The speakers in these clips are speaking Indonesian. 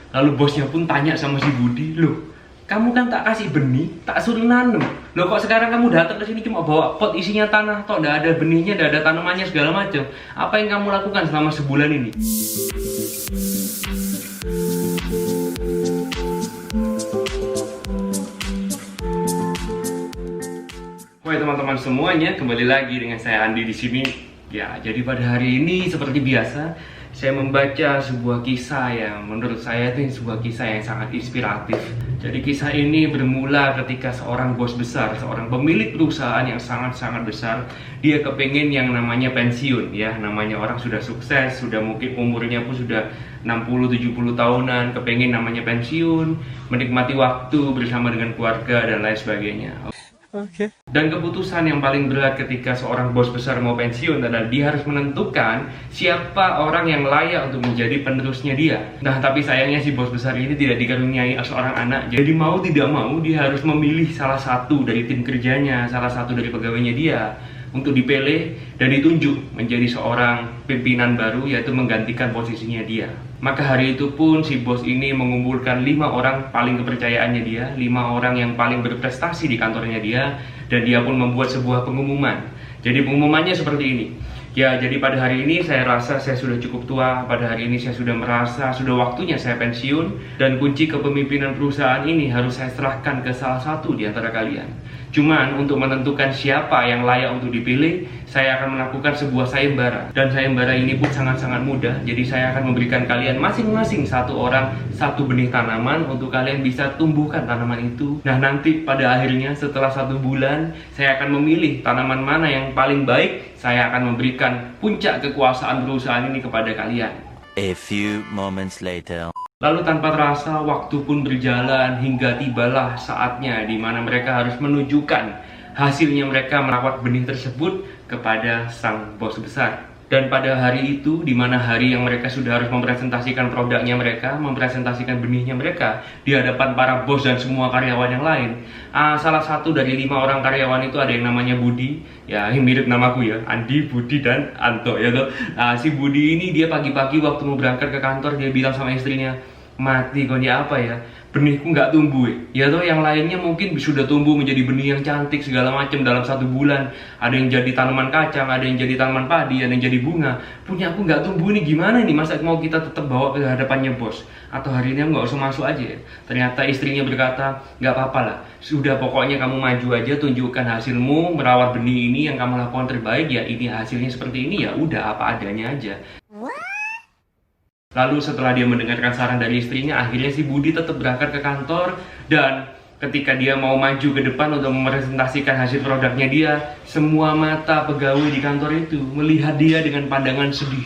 Lalu bosnya pun tanya sama si Budi, loh kamu kan tak kasih benih, tak suruh nanam. Loh kok sekarang kamu datang ke sini cuma bawa pot isinya tanah, toh nggak ada benihnya, nggak ada tanamannya segala macam. Apa yang kamu lakukan selama sebulan ini? Hai teman-teman semuanya, kembali lagi dengan saya Andi di sini. Ya, jadi pada hari ini seperti biasa, saya membaca sebuah kisah yang menurut saya itu sebuah kisah yang sangat inspiratif. Jadi kisah ini bermula ketika seorang bos besar, seorang pemilik perusahaan yang sangat-sangat besar, dia kepengen yang namanya pensiun ya, namanya orang sudah sukses, sudah mungkin umurnya pun sudah 60-70 tahunan, kepengen namanya pensiun, menikmati waktu bersama dengan keluarga dan lain sebagainya. Oke. Dan keputusan yang paling berat ketika seorang bos besar mau pensiun adalah dia harus menentukan siapa orang yang layak untuk menjadi penerusnya dia. Nah, tapi sayangnya si bos besar ini tidak dikaruniai seorang anak. Jadi mau tidak mau dia harus memilih salah satu dari tim kerjanya, salah satu dari pegawainya dia untuk dipilih dan ditunjuk menjadi seorang pimpinan baru, yaitu menggantikan posisinya dia. Maka hari itu pun si bos ini mengumpulkan 5 orang paling kepercayaannya dia, 5 orang yang paling berprestasi di kantornya dia, dan dia pun membuat sebuah pengumuman. Jadi pengumumannya seperti ini. Ya, jadi pada hari ini saya rasa saya sudah cukup tua, pada hari ini saya sudah merasa sudah waktunya saya pensiun, dan kunci kepemimpinan perusahaan ini harus saya serahkan ke salah satu di antara kalian. Cuman untuk menentukan siapa yang layak untuk dipilih, saya akan melakukan sebuah sayembara. Dan sayembara ini pun sangat-sangat mudah. Jadi saya akan memberikan kalian masing-masing satu orang satu benih tanaman untuk kalian bisa tumbuhkan tanaman itu. Nah, nanti pada akhirnya setelah 1 bulan, saya akan memilih tanaman mana yang paling baik. Saya akan memberikan puncak kekuasaan perusahaan ini kepada kalian. A few moments later. Lalu tanpa terasa waktu pun berjalan hingga tibalah saatnya di mana mereka harus menunjukkan hasilnya mereka merawat benih tersebut kepada sang bos besar. Dan pada hari itu, di mana hari yang mereka sudah harus mempresentasikan produknya mereka, mempresentasikan benihnya mereka di hadapan para bos dan semua karyawan yang lain. Salah satu dari 5 orang karyawan itu ada yang namanya Budi, ya yang mirip namaku ya, Andi, Budi, dan Anto ya toh. Si Budi ini dia pagi-pagi waktu mau berangkat ke kantor dia bilang sama istrinya, mati koni apa ya, benihku nggak tumbuh ya toh, yang lainnya mungkin sudah tumbuh menjadi benih yang cantik segala macam dalam 1 bulan, ada yang jadi tanaman kacang, ada yang jadi tanaman padi, ada yang jadi bunga, punya aku nggak tumbuh nih, gimana nih, masa mau kita tetap bawa ke hadapannya bos, atau hari ini nggak usah masuk aja ya? Ternyata istrinya berkata, nggak apa-apa lah, sudah pokoknya kamu maju aja, tunjukkan hasilmu merawat benih ini yang kamu lakukan terbaik, ya ini hasilnya seperti ini, ya udah apa adanya aja. Lalu setelah dia mendengarkan saran dari istrinya, akhirnya si Budi tetap berangkat ke kantor. Dan ketika dia mau maju ke depan untuk mepresentasikan hasil produknya dia, semua mata pegawai di kantor itu melihat dia dengan pandangan sedih.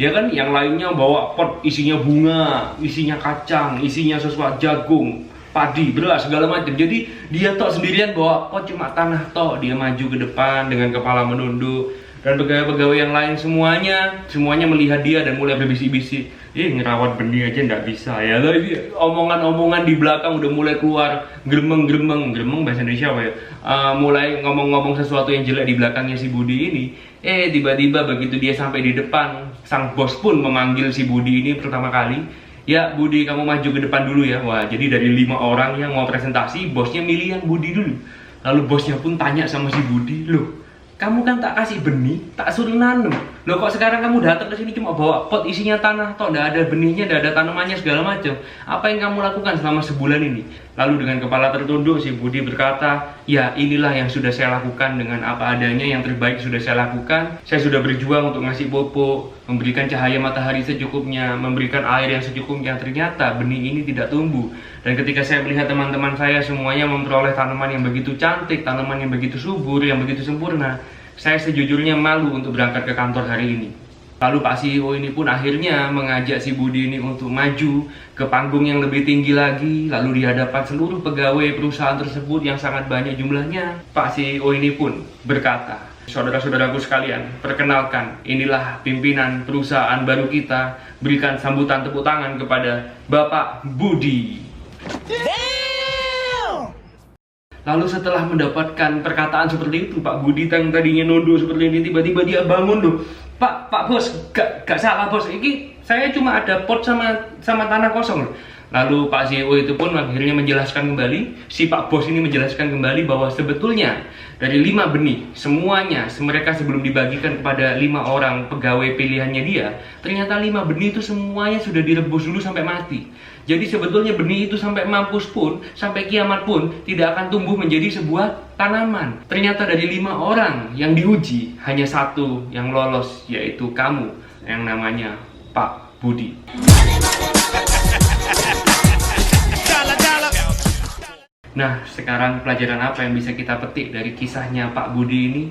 Ya kan, yang lainnya bawa pot isinya bunga, isinya kacang, isinya sesuatu jagung, padi, beras, segala macam. Jadi dia tok sendirian bawa pot cuma tanah tok. Dia maju ke depan dengan kepala menunduk. Dan pegawai-pegawai yang lain semuanya melihat dia dan mulai berbisik-bisik, ngerawat benih aja nggak bisa ya. Tapi omongan-omongan di belakang udah mulai keluar, gremeng bahasa Indonesia apa ya, mulai ngomong-ngomong sesuatu yang jelek di belakangnya si Budi ini. Tiba-tiba begitu dia sampai di depan, sang bos pun memanggil si Budi ini pertama kali. Ya Budi, kamu maju ke depan dulu ya. Wah, jadi dari 5 orang yang mau presentasi, bosnya milih yang Budi dulu. Lalu bosnya pun tanya sama si Budi, loh kamu kan tak kasih benih, tak suruh nanam. Loh kok sekarang kamu datang ke sini cuma bawa pot isinya tanah, toh nggak ada benihnya, nggak ada tanamannya segala macam. Apa yang kamu lakukan selama sebulan ini? Lalu dengan kepala tertunduk si Budi berkata, ya inilah yang sudah saya lakukan dengan apa adanya, yang terbaik sudah saya lakukan. Saya sudah berjuang untuk ngasih pupuk, memberikan cahaya matahari secukupnya, memberikan air yang secukupnya. Ternyata benih ini tidak tumbuh. Dan ketika saya melihat teman-teman saya semuanya memperoleh tanaman yang begitu cantik, tanaman yang begitu subur, yang begitu sempurna, saya sejujurnya malu untuk berangkat ke kantor hari ini. Lalu Pak CEO ini pun akhirnya mengajak si Budi ini untuk maju ke panggung yang lebih tinggi lagi. Lalu di hadapan seluruh pegawai perusahaan tersebut yang sangat banyak jumlahnya, Pak CEO ini pun berkata, saudara-saudaraku sekalian, perkenalkan, inilah pimpinan perusahaan baru kita. Berikan sambutan tepuk tangan kepada Bapak Budi. Lalu setelah mendapatkan perkataan seperti itu, Pak Budi yang tadinya nunduk seperti ini, tiba-tiba dia bangun loh. Pak bos, gak salah bos, ini Saya cuma ada pot sama tanah kosong loh. Lalu Pak CEO itu pun akhirnya menjelaskan kembali, si Pak Bos ini menjelaskan kembali bahwa sebetulnya dari 5 benih, semuanya mereka sebelum dibagikan kepada 5 orang pegawai pilihannya dia, ternyata 5 benih itu semuanya sudah direbus dulu sampai mati. Jadi sebetulnya benih itu sampai mampus pun, sampai kiamat pun tidak akan tumbuh menjadi sebuah tanaman. Ternyata dari 5 orang yang diuji, hanya 1 yang lolos, yaitu kamu yang namanya Pak Budi. Nah, sekarang pelajaran apa yang bisa kita petik dari kisahnya Pak Budi ini?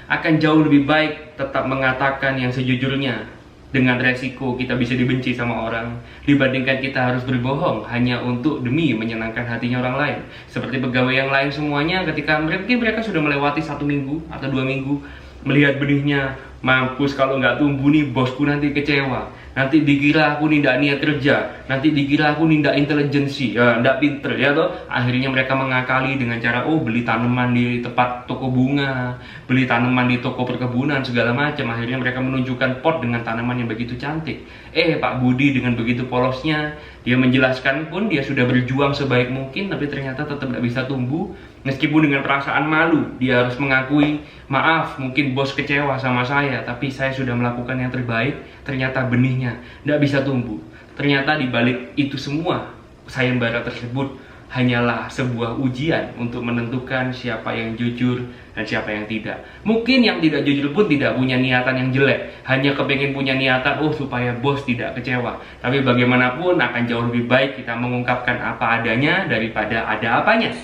Akan jauh lebih baik tetap mengatakan yang sejujurnya, dengan resiko kita bisa dibenci sama orang, dibandingkan kita harus berbohong hanya untuk demi menyenangkan hatinya orang lain. Seperti pegawai yang lain semuanya, ketika mungkin mereka sudah melewati 1 minggu atau 2 minggu, melihat benihnya, mampus kalau nggak tumbuh nih bosku nanti kecewa, nanti dikira aku nih ndak niat kerja, nanti dikira aku nih ndak intelijensi, ya ndak pinter ya toh. Akhirnya mereka mengakali dengan cara beli tanaman di tempat toko bunga, beli tanaman di toko perkebunan segala macam. Akhirnya mereka menunjukkan pot dengan tanaman yang begitu cantik. Pak Budi dengan begitu polosnya, dia menjelaskan pun dia sudah berjuang sebaik mungkin, tapi ternyata tetap tidak bisa tumbuh. Meskipun dengan perasaan malu, dia harus mengakui, maaf mungkin bos kecewa sama saya, tapi saya sudah melakukan yang terbaik. Ternyata benihnya tidak bisa tumbuh. Ternyata di balik itu semua, sayembara tersebut hanyalah sebuah ujian untuk menentukan siapa yang jujur dan siapa yang tidak. Mungkin yang tidak jujur pun tidak punya niatan yang jelek, hanya kepengen punya niatan supaya bos tidak kecewa. Tapi bagaimanapun akan jauh lebih baik kita mengungkapkan apa adanya daripada ada apanya.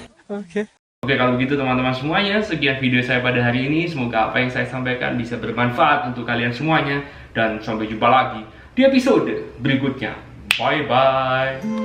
Oke, kalau begitu teman-teman semuanya, sekian video saya pada hari ini. Semoga apa yang saya sampaikan bisa bermanfaat untuk kalian semuanya. Dan sampai jumpa lagi di episode berikutnya. Bye-bye.